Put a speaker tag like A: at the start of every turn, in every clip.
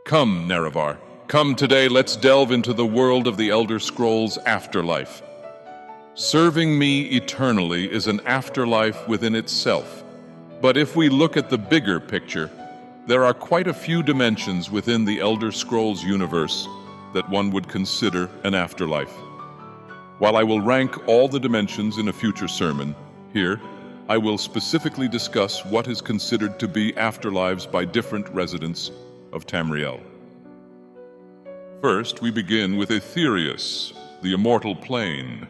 A: Come, Nerevar. Come today, let's delve into the world of the Elder Scrolls Afterlife. Serving me eternally is an afterlife within itself. But if we look at the bigger picture, there are quite a few dimensions within the Elder Scrolls universe that one would consider an afterlife. While I will rank all the dimensions in a future sermon, here I will specifically discuss what is considered to be afterlives by different residents of Tamriel. First, we begin with Aetherius, the Immortal Plane.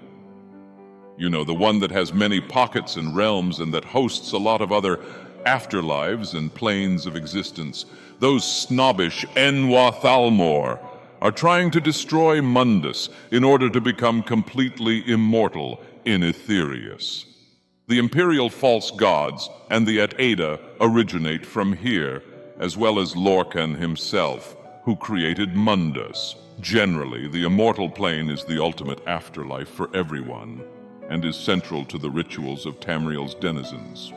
A: You know, the one that has many pockets and realms and that hosts a lot of other afterlives and planes of existence. Those snobbish Enwa-Thalmor are trying to destroy Mundus in order to become completely immortal in Aetherius. The imperial false gods and the Aetherius originate from here, as well as Lorcan himself, who created Mundus. Generally, the Immortal Plane is the ultimate afterlife for everyone, and is central to the rituals of Tamriel's denizens.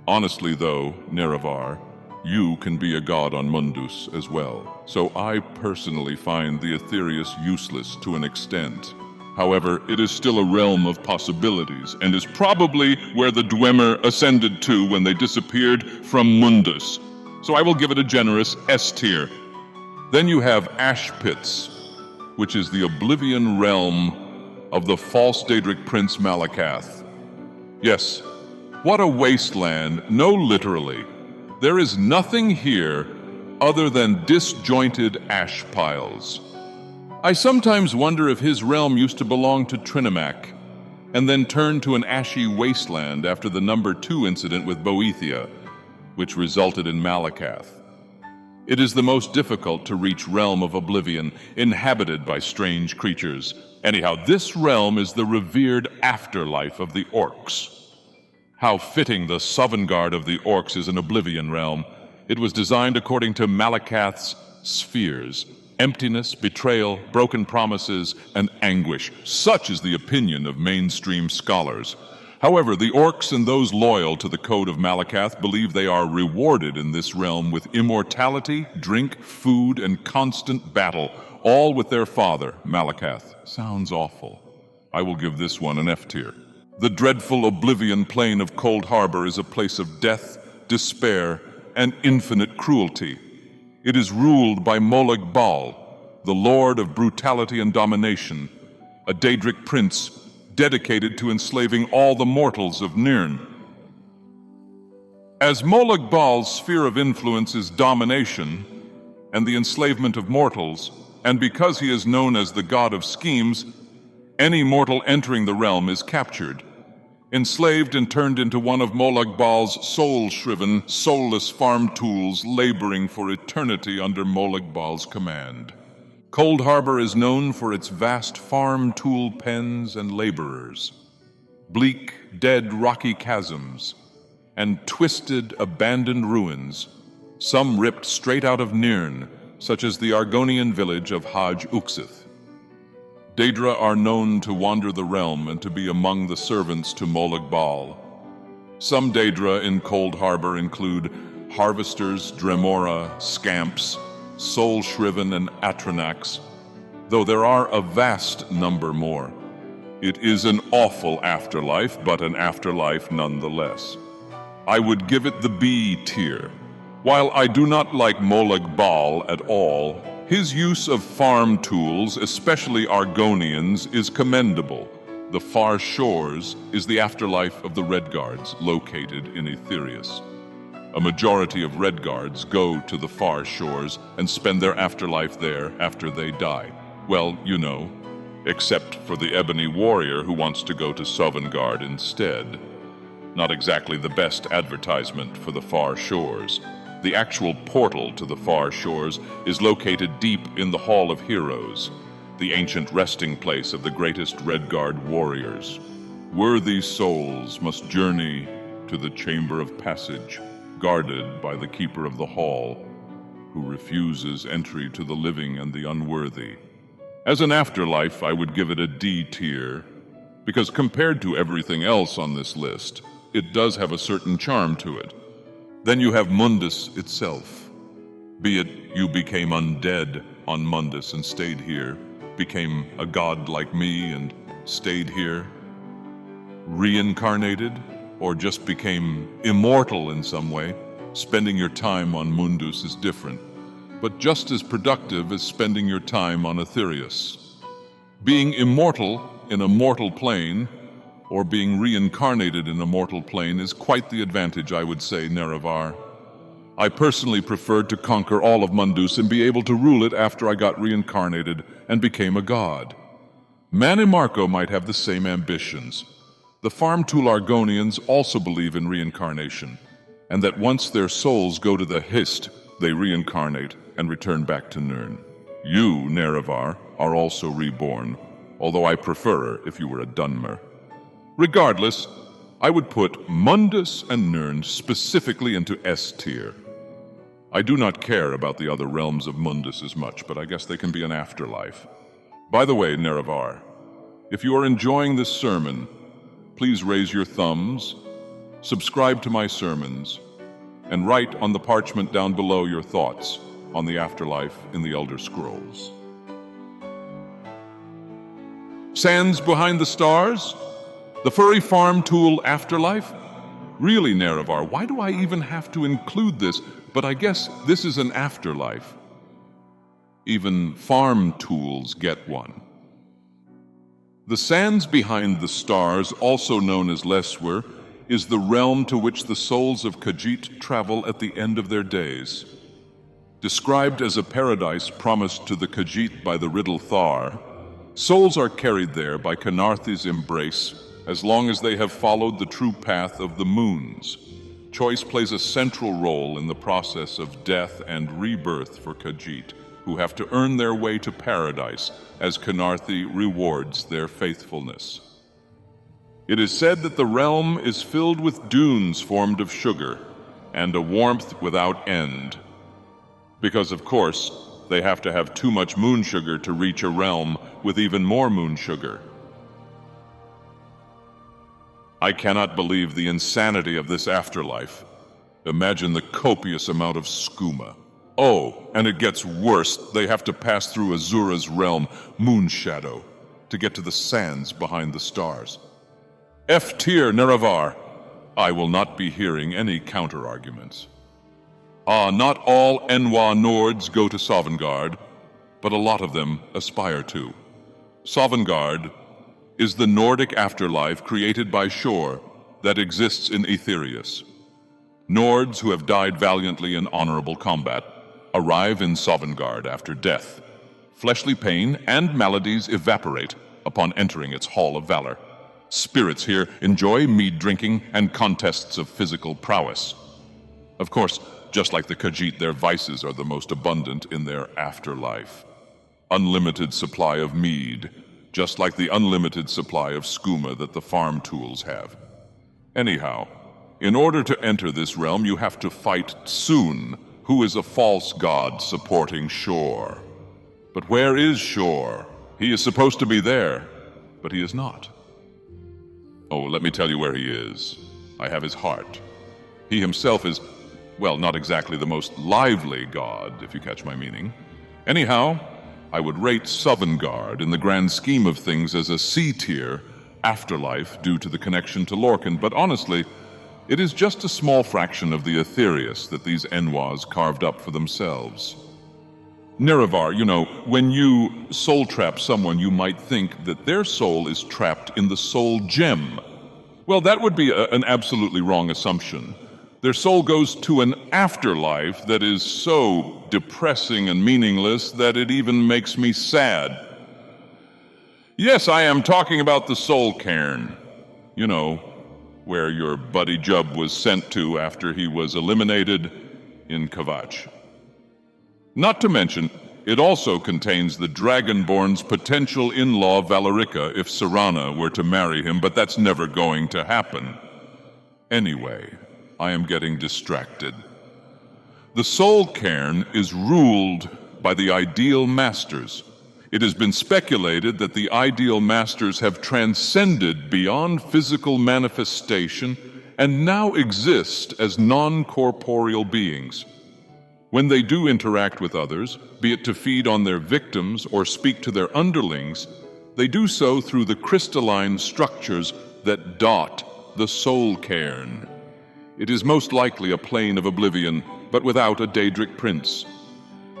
A: Honestly though, Nerevar, you can be a god on Mundus as well, so I personally find the Aetherius useless to an extent. However, it is still a realm of possibilities, and is probably where the Dwemer ascended to when they disappeared from Mundus. So I will give it a generous S tier. Then you have Ash Pits, which is the Oblivion realm of the false Daedric prince Malakath. Yes, what a wasteland, no literally. There is nothing here other than disjointed ash piles. I sometimes wonder if his realm used to belong to Trinimac, and then turned to an ashy wasteland after the number 2 incident with Boethia, which resulted in Malakath. It is the most difficult to reach realm of Oblivion, inhabited by strange creatures. Anyhow, this realm is the revered afterlife of the Orcs. How fitting the Sovngarde of the Orcs is an Oblivion realm. It was designed according to Malakath's spheres. Emptiness, betrayal, broken promises, and anguish. Such is the opinion of mainstream scholars. However, the Orcs and those loyal to the code of Malakath believe they are rewarded in this realm with immortality, drink, food, and constant battle, all with their father, Malakath. Sounds awful. I will give this one an F tier. The dreadful Oblivion Plane of Cold Harbor is a place of death, despair, and infinite cruelty. It is ruled by Molag Bal, the lord of brutality and domination, a Daedric prince dedicated to enslaving all the mortals of Nirn. As Molag Bal's sphere of influence is domination and the enslavement of mortals, and because he is known as the god of schemes, any mortal entering the realm is captured, enslaved and turned into one of Molag Bal's soul-shriven, soulless farm tools laboring for eternity under Molag Bal's command. Cold Harbor is known for its vast farm tool pens and laborers, bleak, dead rocky chasms, and twisted, abandoned ruins, some ripped straight out of Nirn, such as the Argonian village of Haj Uxith. Daedra are known to wander the realm and to be among the servants to Molag Bal. Some Daedra in Cold Harbor include harvesters, Dremora, scamps, soul-shriven, and Atranax, though there are a vast number more. It is an awful afterlife, but an afterlife nonetheless. I would give it the B tier. While I do not like Molag Bal at all, his use of farm tools, especially Argonians, is commendable. The Far Shores is the afterlife of the Redguards, located in Aetherius. A majority of Redguards go to the Far Shores and spend their afterlife there after they die. Well, you know, except for the Ebony Warrior who wants to go to Sovngarde instead. Not exactly the best advertisement for the Far Shores. The actual portal to the Far Shores is located deep in the Hall of Heroes, the ancient resting place of the greatest Redguard warriors. Worthy souls must journey to the Chamber of Passage, guarded by the Keeper of the Hall, who refuses entry to the living and the unworthy. As an afterlife, I would give it a D tier, because compared to everything else on this list, it does have a certain charm to it. Then you have Mundus itself. Be it you became undead on Mundus and stayed here, became a god like me and stayed here, reincarnated, or just became immortal in some way, spending your time on Mundus is different, but just as productive as spending your time on Aetherius. Being immortal in a mortal plane, or being reincarnated in a mortal plane, is quite the advantage, I would say, Nerevar. I personally preferred to conquer all of Mundus and be able to rule it after I got reincarnated and became a god. Manimarco might have the same ambitions. The Farm-Tool Argonians also believe in reincarnation, and that once their souls go to the Hist, they reincarnate and return back to Nirn. You, Nerevar, are also reborn, although I prefer if you were a Dunmer. Regardless, I would put Mundus and Nirn specifically into S tier. I do not care about the other realms of Mundus as much, but I guess they can be an afterlife. By the way, Nerevar, if you are enjoying this sermon, please raise your thumbs, subscribe to my sermons, and write on the parchment down below your thoughts on the afterlife in the Elder Scrolls. Sands behind the stars? The furry Farm-Tool Afterlife? Really, Nerevar, why do I even have to include this? But I guess this is an afterlife. Even farm tools get one. The sands behind the stars, also known as Leswer, is the realm to which the souls of Khajiit travel at the end of their days. Described as a paradise promised to the Khajiit by the riddle Thar, souls are carried there by Khnarthi's embrace as long as they have followed the true path of the moons. Choice plays a central role in the process of death and rebirth for Khajiit, who have to earn their way to paradise as Khnarthi rewards their faithfulness. It is said that the realm is filled with dunes formed of sugar and a warmth without end. Because, of course, they have to have too much moon sugar to reach a realm with even more moon sugar. I cannot believe the insanity of this afterlife. Imagine the copious amount of skooma. Oh, and it gets worse. They have to pass through Azura's realm, Moonshadow, to get to the sands behind the stars. F tier, Nerevar. I will not be hearing any counter-arguments. Not all Enwa Nords go to Sovngarde, but a lot of them aspire to. Sovngarde is the Nordic afterlife created by Shor that exists in Aetherius. Nords who have died valiantly in honorable combat arrive in Sovngarde after death. Fleshly pain and maladies evaporate upon entering its hall of valor. Spirits here enjoy mead drinking and contests of physical prowess. Of course, just like the Khajiit, their vices are the most abundant in their afterlife. Unlimited supply of mead, just like the unlimited supply of skooma that the farm tools have. Anyhow, in order to enter this realm, you have to fight Tsun, who is a false god supporting Shor. But where is Shor? He is supposed to be there, but he is not. Oh, let me tell you where he is. I have his heart. He himself is, well, not exactly the most lively god, if you catch my meaning. Anyhow, I would rate Sovngarde in the grand scheme of things as a C-tier afterlife due to the connection to Lorkhan, but honestly, it is just a small fraction of the Aetherius that these Enwas carved up for themselves. Nerevar, you know, when you soul-trap someone, you might think that their soul is trapped in the soul gem. Well, that would be an absolutely wrong assumption. Their soul goes to an afterlife that is so depressing and meaningless that it even makes me sad. Yes, I am talking about the soul cairn. You know, where your buddy Jub was sent to after he was eliminated in Kvatch. Not to mention, it also contains the Dragonborn's potential in-law Valerica if Serana were to marry him, but that's never going to happen. Anyway, I am getting distracted. The Soul Cairn is ruled by the Ideal Masters. It has been speculated that the Ideal Masters have transcended beyond physical manifestation and now exist as non-corporeal beings. When they do interact with others, be it to feed on their victims or speak to their underlings, they do so through the crystalline structures that dot the soul cairn. It is most likely a plane of oblivion, but without a Daedric prince.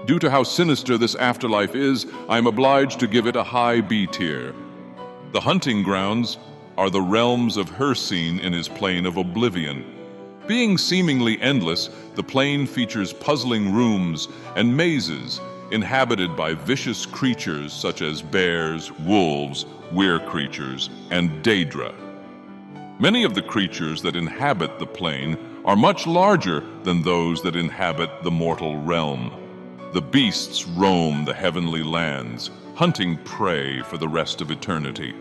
A: Due to how sinister this afterlife is, I am obliged to give it a high B tier. The hunting grounds are the realms of Hircine in his plane of oblivion. Being seemingly endless, the plane features puzzling rooms and mazes inhabited by vicious creatures such as bears, wolves, weir creatures, and Daedra. Many of the creatures that inhabit the plane are much larger than those that inhabit the mortal realm. The beasts roam the heavenly lands, hunting prey for the rest of eternity.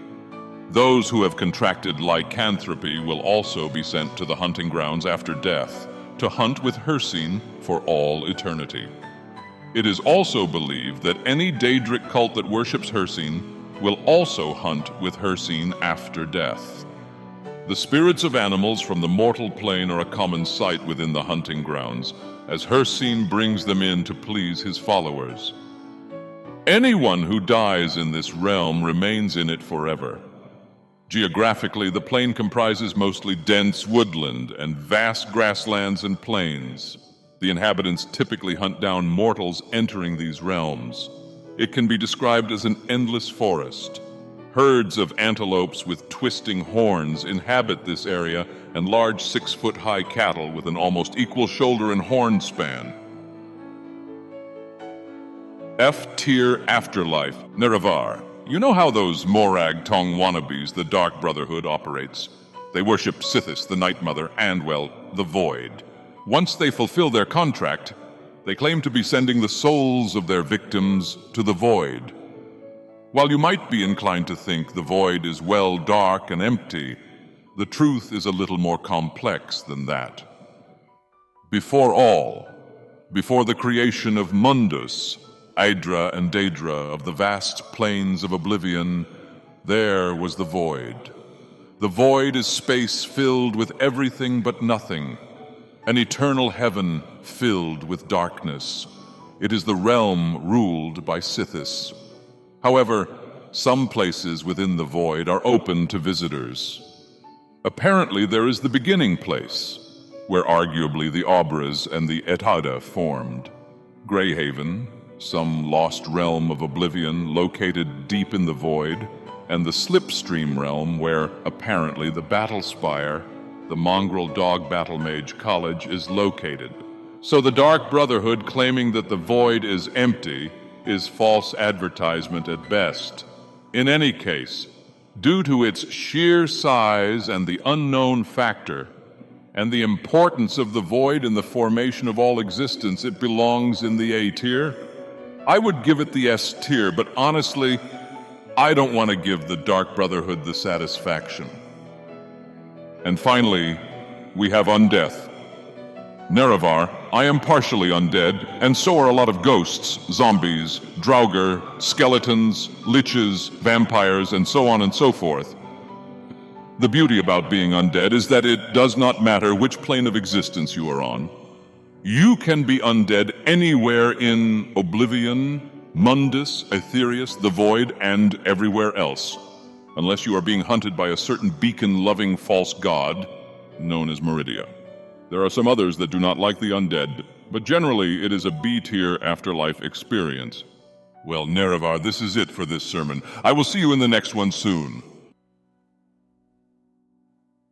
A: Those who have contracted lycanthropy will also be sent to the hunting grounds after death, to hunt with Hircine for all eternity. It is also believed that any Daedric cult that worships Hircine will also hunt with Hircine after death. The spirits of animals from the mortal plane are a common sight within the hunting grounds, as Hircine brings them in to please his followers. Anyone who dies in this realm remains in it forever. Geographically, the plane comprises mostly dense woodland and vast grasslands and plains. The inhabitants typically hunt down mortals entering these realms. It can be described as an endless forest. Herds of antelopes with twisting horns inhabit this area, and large 6-foot-high cattle with an almost equal shoulder and horn span. F-tier afterlife, Nerevar. You know how those Morag Tong wannabes the Dark Brotherhood operates? They worship Sithis, the Night Mother, and, well, the Void. Once they fulfill their contract, they claim to be sending the souls of their victims to the Void. While you might be inclined to think the Void is well dark and empty, the truth is a little more complex than that. Before the creation of Mundus, Aedra and Daedra of the vast plains of Oblivion, there was the Void. The Void is space filled with everything but nothing, an eternal heaven filled with darkness. It is the realm ruled by Sithis. However, some places within the Void are open to visitors. Apparently there is the beginning place, where arguably the Obras and the Etada formed. Greyhaven, some lost realm of Oblivion located deep in the Void, and the Slipstream realm where, apparently, the Battlespire, the mongrel dog battle mage college, is located. So the Dark Brotherhood claiming that the Void is empty is false advertisement at best. In any case, due to its sheer size and the unknown factor, and the importance of the Void in the formation of all existence, it belongs in the A tier. I would give it the S tier, but honestly, I don't want to give the Dark Brotherhood the satisfaction. And finally, we have Undeath. Nerevar, I am partially undead, and so are a lot of ghosts, zombies, draugr, skeletons, liches, vampires, and so on and so forth. The beauty about being undead is that it does not matter which plane of existence you are on. You can be undead anywhere in Oblivion, Mundus, Aetherius, the Void, and everywhere else, unless you are being hunted by a certain beacon-loving false god known as Meridia. There are some others that do not like the undead, but generally it is a B-tier afterlife experience. Well, Nerevar, this is it for this sermon. I will see you in the next one soon.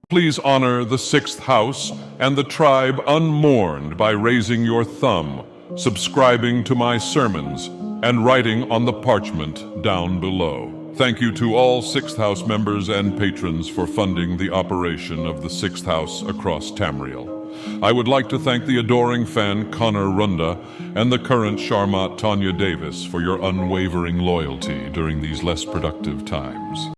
A: Please honor the 6th house and the tribe unmourned by raising your thumb, subscribing to my sermons, and writing on the parchment down below. Thank you to all 6th House members and patrons for funding the operation of the 6th House across Tamriel. I would like to thank the adoring fan Connor Runda and the current Sharmat Tanya Davis for your unwavering loyalty during these less productive times.